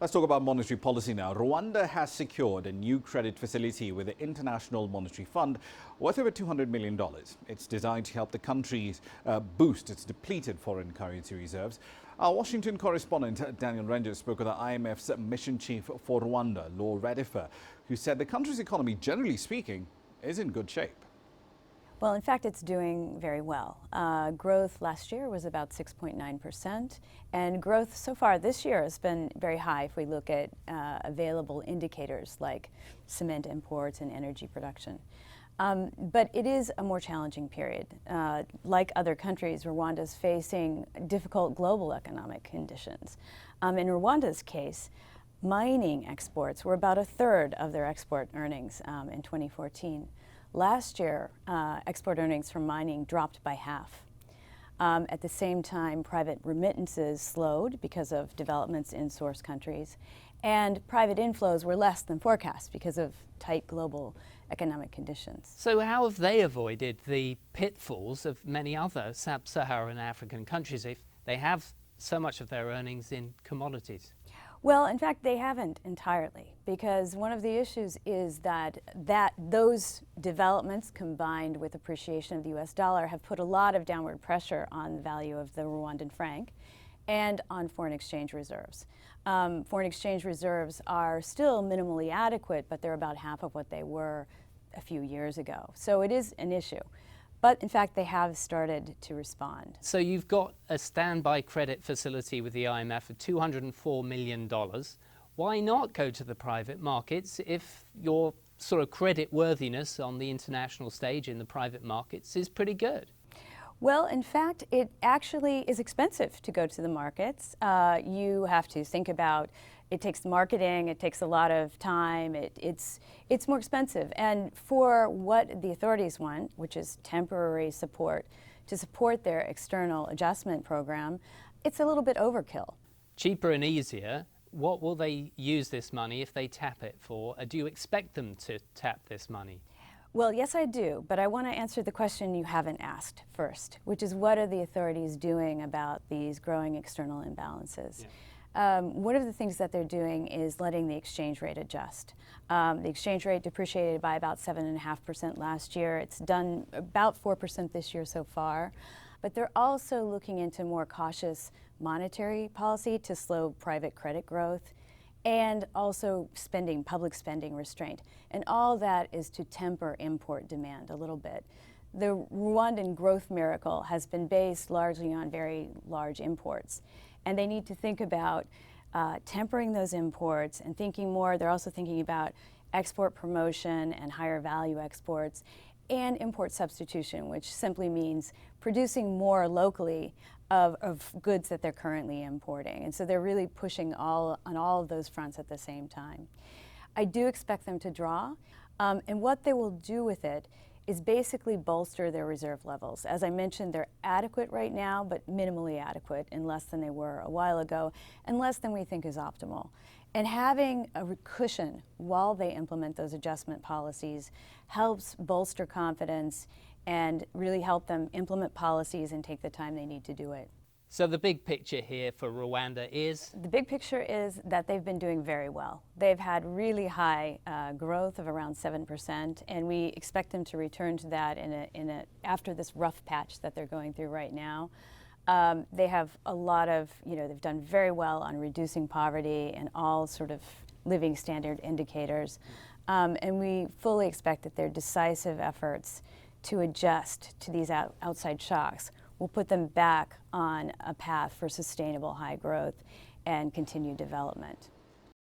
Let's talk about monetary policy now. Rwanda has secured a new credit facility with the International Monetary Fund worth over $200 million. It's designed to help the country boost its depleted foreign currency reserves. Our Washington correspondent Daniel Ryntjes spoke with the IMF's mission chief for Rwanda, Laure Redifer, who said the country's economy, generally speaking, is in good shape. Well, in fact, it's doing very well. Growth last year was about 6.9%, and growth so far this year has been very high if we look at available indicators like cement imports and energy production. But it is a more challenging period. Like other countries, Rwanda is facing difficult global economic conditions. In Rwanda's case, mining exports were about a third of their export earnings in 2014. Last year, export earnings from mining dropped by half. At the same time, private remittances slowed because of developments in source countries, and private inflows were less than forecast because of tight global economic conditions. So how have they avoided the pitfalls of many other sub-Saharan African countries if they have so much of their earnings in commodities? Well, in fact, they haven't entirely, because one of the issues is that those developments combined with appreciation of the US dollar have put a lot of downward pressure on the value of the Rwandan franc and on foreign exchange reserves. Foreign exchange reserves are still minimally adequate, but they're about half of what they were a few years ago. So it is an issue. But in fact, they have started to respond. So you've got a standby credit facility with the IMF of $204 million. Why not go to the private markets if your sort of credit worthiness on the international stage in the private markets is pretty good? Well, in fact, it actually is expensive to go to the markets. You have to think about, it takes marketing, it takes a lot of time, it's more expensive. And for what the authorities want, which is temporary support, to support their external adjustment program, it's a little bit overkill. Cheaper and easier. What will they use this money if they tap it for? Do you expect them to tap this money? Well, yes, I do, but I want to answer the question you haven't asked first, which is what are the authorities doing about these growing external imbalances? Yeah. One of the things that they're doing is letting the exchange rate adjust. The exchange rate depreciated by about 7.5% last year. It's done about 4% this year so far. But they're also looking into more cautious monetary policy to slow private credit growth, and also public spending restraint. And all that is to temper import demand a little bit. The Rwandan growth miracle has been based largely on very large imports. And they need to think about tempering those imports and thinking more. They're also thinking about export promotion and higher value exports, and import substitution, which simply means producing more locally of goods that they're currently importing. And so they're really pushing on all of those fronts at the same time. I do expect them to draw, and what they will do with it is basically bolster their reserve levels. As I mentioned, they're adequate right now, but minimally adequate, and less than they were a while ago, and less than we think is optimal. And having a cushion while they implement those adjustment policies helps bolster confidence and really help them implement policies and take the time they need to do it. So the big picture here for Rwanda is? The big picture is that they've been doing very well. They've had really high growth of around 7%, and we expect them to return to that after this rough patch that they're going through right now. They have a lot of, they've done very well on reducing poverty and all sort of living standard indicators. And we fully expect that their decisive efforts to adjust to these outside shocks will put them back on a path for sustainable high growth and continued development.